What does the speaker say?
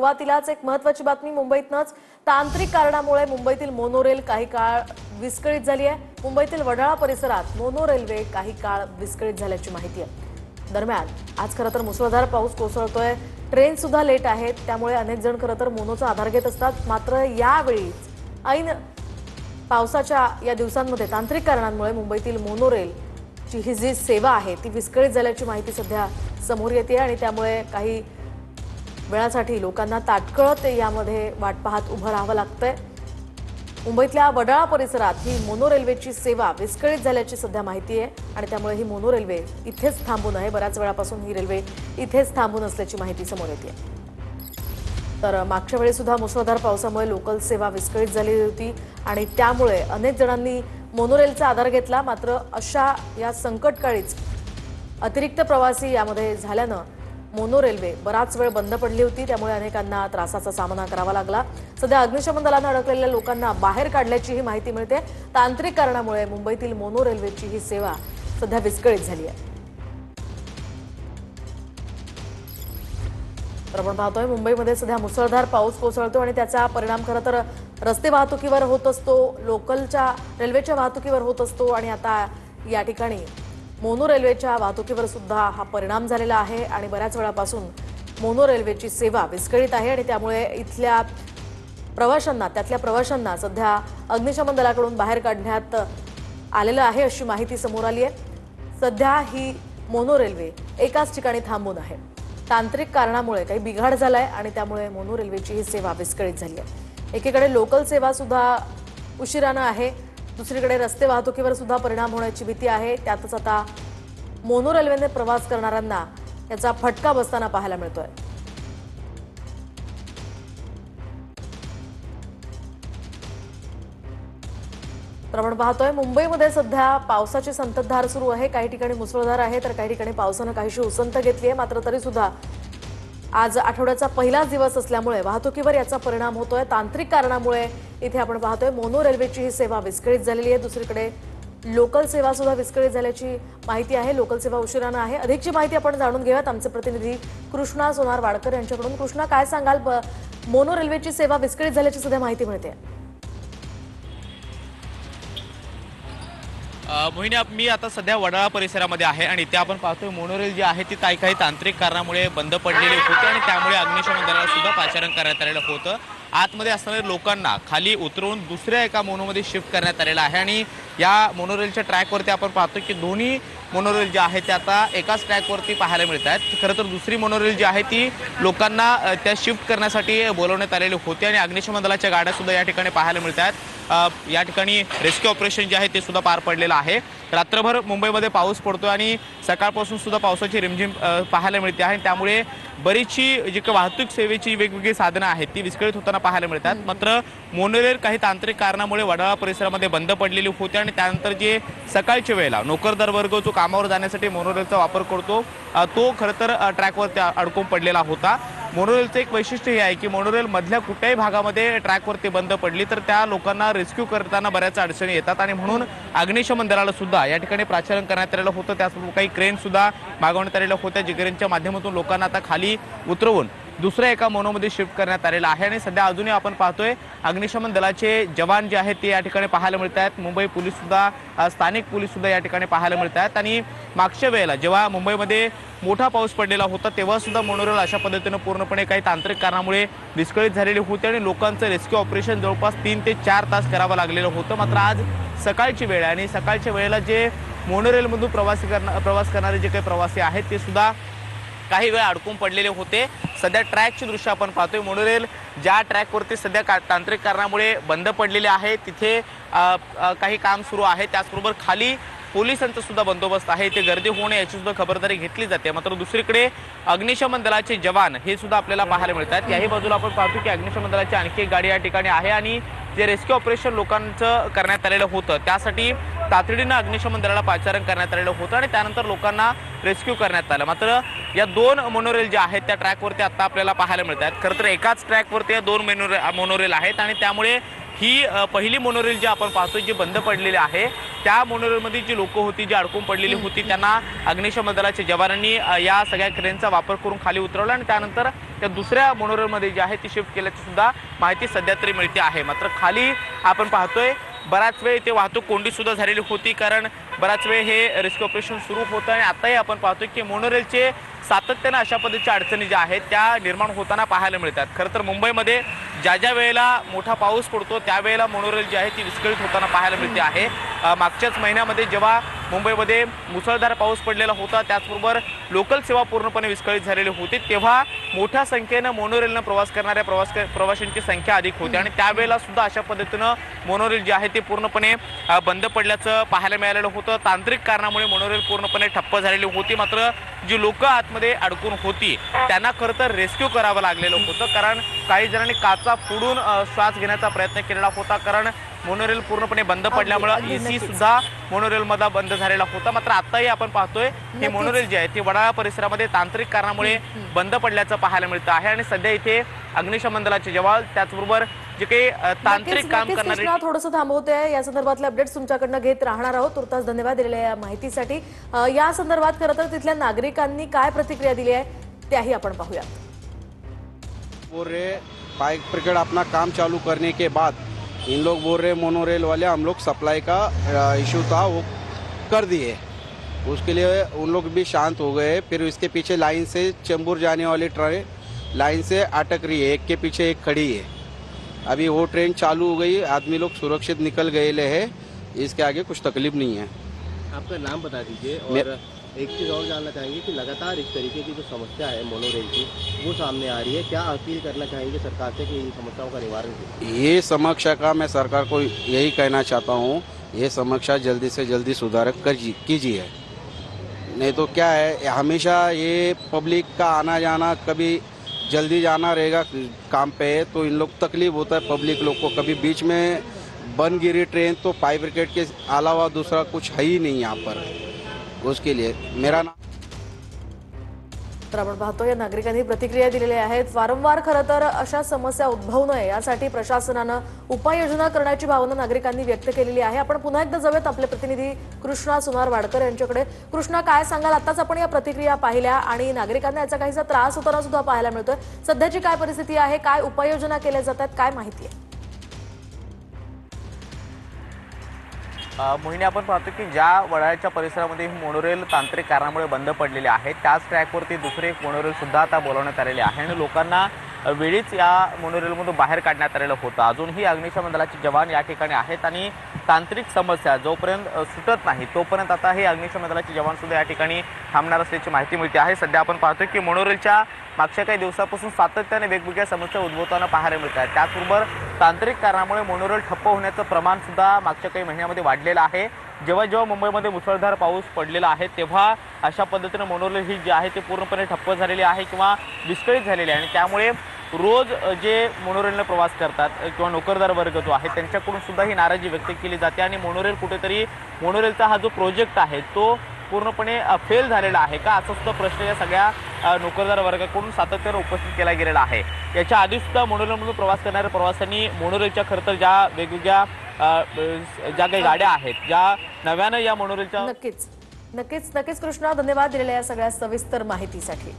सुरुवातीलाच एक महत्त्वाची बातमी मुंबईतनच तांत्रिक कारणामुळे मुंबईतील मोनोरेल काही काळ विस्कळीत झाली आहे। मुंबईतील वडाळा परिसरात मोनो रेल्वे काही काळ विस्कळीत झाल्याची माहिती आहे। दरम्यान आज खरं तर मुसळधार पाऊस कोसळतोय, ट्रेन सुद्धा लेट आहेत, त्यामुळे अनेक जण खरं तर मोनोचा आधार घेत असतात। मात्र यावेळी ऐन पावसाच्या या दिवसांमध्ये तांत्रिक कारणांमुळे मुंबईतील मोनोरेल ही जी सेवा आहे ती विस्कळीत झाल्याची माहिती सध्या समोर येते आणि त्यामुळे काही वेळासाठी लोकांना ताटकळत यामध्ये वाट पाहत उभं राहावं लागतंय। मुंबईतल्या वडाळा परिसरात ही मोनो रेल्वेची सेवा विस्कळीत झाल्याची सध्या माहिती आहे आणि त्यामुळे ही मोनो रेल्वे इथेच थांबून आहे। बऱ्याच वेळापासून ही रेल्वे इथेच थांबून असल्याची माहिती समोर येते। तर मागच्या वेळी सुद्धा मुसळधार पावसामुळे लोकल सेवा विस्कळीत झाली होती आणि त्यामुळे अनेक जणांनी मोनोरेलचा आधार घेतला। मात्र अशा या संकटकाळीच अतिरिक्त प्रवासी यामध्ये झाल्यानं मोनो रेल्वे बराच वेळ बंद पडली होती, त्यामुळे अनेकांना त्रासाचा सामना करावा लागला। सध्या अग्निशमन दलानं अडकलेल्या लोकांना बाहेर काढल्याची ही माहिती मिळते। तांत्रिक कारणामुळे मुंबईतील मोनो रेल्वेची ही सेवा सध्या विस्कळीत झाली आहे। तर आपण पाहतोय मुंबईमध्ये सध्या मुसळधार पाऊस कोसळतो आणि त्याचा परिणाम खरं तर रस्ते वाहतुकीवर होत असतो, लोकलच्या रेल्वेच्या वाहतुकीवर होत असतो आणि आता या ठिकाणी मोनो रेल्वेच्या वाहतुकीवर सुद्धा हा परिणाम झालेला आहे आणि बऱ्याच वेळापासून मोनो रेल्वेची सेवा विस्कळीत आहे आणि त्यामुळे इथल्या प्रवाशांना सध्या अग्निशमन दलाकडून बाहेर काढण्यात आलेलं आहे अशी माहिती समोर आली आहे। सध्या ही मोनो रेल्वे एकाच ठिकाणी थांबून आहे। तांत्रिक कारणामुळे काही बिघाड झालाय आणि त्यामुळे मोनो रेल्वेची ही सेवा विस्कळीत झाली आहे। एकीकडे लोकल सेवा सुद्धा उशिरानं आहे, दुसरीकडे रस्ते वाहतुकीवर सुद्धा परिणाम होण्याची भीती आहे। त्यातच आता मोनो रेल्वेने प्रवास करणाऱ्यांना याचा फटका बसताना पाहायला मिळतोय। तर आपण पाहतोय मुंबईमध्ये सध्या पावसाची संततधार सुरू आहे। काही ठिकाणी मुसळधार आहे तर काही ठिकाणी पावसानं काहीशी उसंत घेतली आहे। मात्र तरी सुद्धा आज आठवड्याचा पहिलाच दिवस असल्यामुळे वाहतुकीवर याचा परिणाम होतोय। तांत्रिक कारणामुळे इथे आपण पाहतोय मोनो रेल्वेची ही सेवा विस्कळीत झालेली आहे। दुसरीकडे लोकल सेवा सुद्धा विस्कळीत झाल्याची माहिती आहे। लोकल सेवा उशिरानं आहे। अधिकची माहिती आपण जाणून घेऊयात आमचे प्रतिनिधी कृष्णा सोनार वाडकर यांच्याकडून। कृष्णा, काय सांगाल, मोनो रेल्वेची सेवा विस्कळीत झाल्याची सध्या माहिती मिळते? मोहिनी, मी आता सध्या वडाळा परिसरामध्ये आहे आणि इथे आपण पाहतोय मोनोरेल जी आहे ती काही तांत्रिक कारणामुळे बंद पडलेली होती आणि त्यामुळे अग्निशमन दलाला सुद्धा पाचारण करण्यात आलेलं होतं। आतमध्ये असणाऱ्या लोकांना खाली उतरवून दुसऱ्या एका मोनोमध्ये शिफ्ट करण्यात आलेलं आहे आणि या मोनोरेलच्या ट्रॅकवरती आपण पाहतो की दोन्ही मोनोरेल जे आहे ते आता एकाच ट्रॅकवरती पाहायला मिळत आहेत। खरं तर दुसरी मोनोरेल जी आहे ती लोकांना त्या शिफ्ट करण्यासाठी बोलवण्यात आलेले होते आणि अग्निशमन दलाच्या गाड्या सुद्धा या ठिकाणी पाहायला मिळत आहेत। या ठिकाणी रेस्क्यू ऑपरेशन जे आहे ते सुद्धा पार पडलेलं आहे। रात्रभर मुंबईमध्ये पाऊस पडतोय आणि सकाळपासून सुद्धा पावसाची रिमझिम पाहायला मिळते आहे। त्यामुळे बरीचशी जी वाहतूक सेवेची वेगवेगळी साधनं आहेत ती विस्कळीत होताना पाहायला मिळतात। मात्र मोनोरेल काही तांत्रिक कारणामुळे वडाळा परिसरामध्ये बंद पडलेली होती आणि त्यानंतर जे सकाळच्या वेळेला नोकरदार वर्ग जो कामावर जाण्यासाठी मोनोरेलचा वापर करतो तो खरं तर ट्रॅकवरती अडकून पडलेला होता। मोनोरेलचं एक वैशिष्ट्य हे आहे की मोनोरेल मधल्या कुठल्याही भागामध्ये ट्रॅकवरती बंद पडली तर त्या लोकांना रेस्क्यू करताना बऱ्याच अडचणी येतात आणि म्हणून अग्निशमन दलाला सुद्धा या ठिकाणी प्राचारण करण्यात आलेलं होतं। त्याचबरोबर काही क्रेन सुद्धा मागवण्यात आलेल्या होत्या, जी क्रेनच्या माध्यमातून लोकांना आता खाली उतरवून दुसऱ्या एका मोनोमध्ये शिफ्ट करण्यात आलेला आहे आणि सध्या अजूनही आपण पाहतोय अग्निशमन दलाचे जवान जे आहेत ते या ठिकाणी पाहायला मिळत आहेत। मुंबई पोलीस सुद्धा, स्थानिक पोलीस सुद्धा या ठिकाणी पाहायला मिळत आहेत आणि मागच्या वेळेला जेव्हा मुंबईमध्ये मोठा पाऊस पडलेला होता तेव्हा सुद्धा मोनोरेल अशा पद्धतीनं पूर्णपणे काही तांत्रिक कारणामुळे विस्कळीत झालेली होती आणि लोकांचं रेस्क्यू ऑपरेशन जवळपास 3 ते 4 तास करावं लागलेलं होतं। मात्र आज सकाळची वेळ आणि सकाळच्या वेळेला जे मोनोरेलमधून प्रवास करणारे जे काही प्रवासी आहेत ते सुद्धा काही वेळ अडकून पडलेले होते। सध्या ट्रॅकची दृश्य आपण पाहतोय। मोनोरेल ज्या ट्रॅकवरती सध्या तांत्रिक कारणामुळे बंद पडलेले आहे तिथे काही काम सुरू आहे। त्याचबरोबर खाली पोलिसांचा सुद्धा बंदोबस्त आहे, ते गर्दी होऊ नये याची सुद्धा खबरदारी घेतली जाते। मात्र दुसरीकडे अग्निशमन दलाचे जवान हे सुद्धा आपल्याला पाहायला मिळतात। याही बाजूला आपण पाहतो की अग्निशमन दलाची आणखी एक गाडी या ठिकाणी आहे आणि जे रेस्क्यू ऑपरेशन लोकांचं करण्यात आलेलं होतं त्यासाठी तातडीनं अग्निशमन दलाला पाचारण करण्यात आलेलं होतं आणि त्यानंतर लोकांना रेस्क्यू करण्यात आलं। मात्र या दोन मोनोरेल ज्या आहेत त्या ट्रॅकवरती आता आपल्याला पाहायला मिळतात। खरं तर एकाच ट्रॅकवरती या दोन मोनोरेल आहेत आणि त्यामुळे ही पहिली मोनोरेल जी आपण पाहतोय जी बंद पडलेली आहे, त्या मोनोरेलमध्ये जी लोक होती जी अडकून पडलेली होती त्यांना अग्निशमन दलाच्या जवानांनी या सगळ्या क्रेनचा वापर करून खाली उतरवला आणि त्यानंतर त्या दुसऱ्या मोनोरेलमध्ये जी आहे ती शिफ्ट केल्याची सुद्धा माहिती सध्या तरी मिळते आहे। मात्र खाली आपण पाहतोय बराच वेळ इथे वाहतूक कोंडी सुद्धा झालेली होती, कारण बराच वेळ हे रेस्क्यू ऑपरेशन सुरू होतं आणि आताही आपण पाहतोय की मोनोरेलचे सातत्याने अशा पद्धतीच्या अडचणी ज्या आहेत त्या निर्माण होताना पाहायला मिळतात। खरं तर मुंबईमध्ये ज्या वेळेला मोठा पाऊस पडतो त्यावेळेला मोनोरेल जी आहे ती विस्कळीत होताना पाहायला मिळते आहे। मागच्याच महिन्यामध्ये जेव्हा मुंबईमध्ये मुसळधार पाऊस पडलेला होता, त्याचबरोबर लोकल सेवा पूर्णपणे विस्कळीत झालेली होती, तेव्हा मोठ्या संख्येनं मोनोरेलनं प्रवास करणाऱ्या प्रवाशांची संख्या अधिक होती आणि त्यावेळेला सुद्धा अशा पद्धतीनं मोनोरेल जी आहे ती पूर्णपणे बंद पडल्याचं पाहायला मिळालेलं होतं। तांत्रिक कारणामुळे मोनोरेल पूर्णपणे ठप्प झालेली होती, मात्र जी लोक आतमध्ये अडकून होती त्यांना खरं तर रेस्क्यू करावं लागलेलं होतं, कारण काही जणांनी काचा फोडून श्वास घेण्याचा प्रयत्न केलेला होता, कारण मोनोरेल पूर्णपणे बंद पडल्यामुळे एसी सुद्धा मोनोरेल मध्ये बंद झालेला होता। मात्र आताही आपण पाहतोय ही मोनोरेल जी आहे ती वडाळा परिसरामध्ये तांत्रिक कारणामुळे बंद पडल्याचं पाहायला मिळतं आहे आणि सध्या इथे अग्निशमन दलाचे जवान त्याचबरोबर जे काही तांत्रिक काम करणारे थोडंसं थांबवतोय, या संदर्भातले अपडेट्स तुमच्याकडनं घेत राहणार आहोत। तुर्तास धन्यवाद दिलेल्या या माहितीसाठी। या संदर्भात खरं तर तिथल्या नागरिकांनी काय प्रतिक्रिया दिली आहे त्याही आपण पाहूयात। बोल रहे फायर ब्रिगेड अपना काम चालू करने के बाद इन लोग बोल रहे मोनोरेल वाले हम लोग सप्लाई का इशू था वो कर दिए, उसके लिए उन लोग भी शांत हो गए। फिर इसके पीछे लाइन से चेंबूर जाने वाली ट्रेन लाइन से अटक रही है, एक के पीछे एक खड़ी है। अभी वो ट्रेन चालू हो गई, आदमी लोग सुरक्षित निकल गए हैं, इसके आगे कुछ तकलीफ नहीं है। आपका नाम बता दीजिए और एक चीज़ और जानना चाहेंगे कि लगातार इस तरीके की जो समस्या है मोनोरेल की वो सामने आ रही है, क्या अपील करना चाहेंगे सरकार से कि इन समस्याओं का निवारण कीजिए? ये समस्या का मैं सरकार को यही कहना चाहता हूँ, ये समस्या जल्दी से जल्दी सुधार कीजिए, नहीं तो क्या है हमेशा ये पब्लिक का आना जाना, कभी जल्दी जाना रहेगा काम पे तो इन लोग तकलीफ होता है पब्लिक लोग को। कभी बीच में बन गिरी ट्रेन तो फायर ब्रिगेड के अलावा दूसरा कुछ है ही नहीं यहाँ पर, उसके लिए मेरा नाम। तर आपण पाहतो या नागरिकांनी प्रतिक्रिया दिलेल्या आहेत। वारंवार खरं तर अशा समस्या उद्भवू नये यासाठी प्रशासनानं उपाययोजना करण्याची भावना नागरिकांनी व्यक्त केलेली आहे। आपण पुन्हा एकदा जाऊयात आपले प्रतिनिधी कृष्णा सुनार-वाडकर यांच्याकडे। कृष्णा, काय सांगाल? आताच आपण या प्रतिक्रिया पाहिल्या आणि नागरिकांना याचा काहीसा त्रास होताना सुद्धा पाहायला मिळतोय, सध्याची काय परिस्थिती आहे, काय उपाययोजना केल्या जातात, काय माहिती आहे? मोहिनी, आपण पाहतो की ज्या वडाळ्याच्या परिसरामध्ये मोनोरेल तांत्रिक कारणामुळे बंद पडलेले आहेत त्याच ट्रॅकवरती दुसरे एक मोनोरेल सुद्धा आता बोलावण्यात आलेले आहे आणि लोकांना वेळीच या मोनोरेलमधून बाहेर काढण्यात आलेलं होतं। अजूनही अग्निशमन दलाचे जवान या ठिकाणी आहेत आणि तांत्रिक समस्या जोपर्यंत सुटत नाही तोपर्यंत आता हे अग्निशमन दलाचे जवान सुद्धा या ठिकाणी थांबणार असल्याची माहिती मिळते आहे। सध्या आपण पाहतोय की मोनोरेलच्या मागच्या काही दिवसापासून सातत्याने वेगवेगळ्या समस्या उद्भवताना पाहायला मिळत आहेत। त्याचबरोबर तांत्रिक कारणामुळे मोनोरेल ठप्प होण्याचं प्रमाण सुद्धा मागच्या काही महिन्यामध्ये वाढलेलं आहे। जेव्हा मुंबईमध्ये मुसळधार पाऊस पडलेला आहे तेव्हा अशा पद्धतीने मोनोरेल ही जी आहे ती पूर्णपणे ठप्प झालेली आहे किंवा विस्कळीत झालेली आहे आणि त्यामुळे रोज जे मोनोरेलने प्रवास करतात किंवा नोकरदार वर्ग जो आहे त्यांच्याकडून सुद्धा ही नाराजी व्यक्त केली जाते आणि मोनोरेलचा हा जो प्रोजेक्ट आहे तो पूर्णपणे फेल झालेला आहे का, असा सुद्धा प्रश्न या सगळ्या नोकरदार वर्गाकडून सातत्याने उपस्थित केला गेलेला आहे। याच्या आधी सुद्धा मोनोरेलमधून प्रवास करणाऱ्या प्रवाशांनी मोनोरेलच्या खरं तर ज्या वेगवेगळ्या ज्या काही गाड्या आहेत ज्या नव्यानं या मोनोरेलच्या नक्कीच कृष्णा, धन्यवाद दिलेल्या या सगळ्या सविस्तर माहितीसाठी।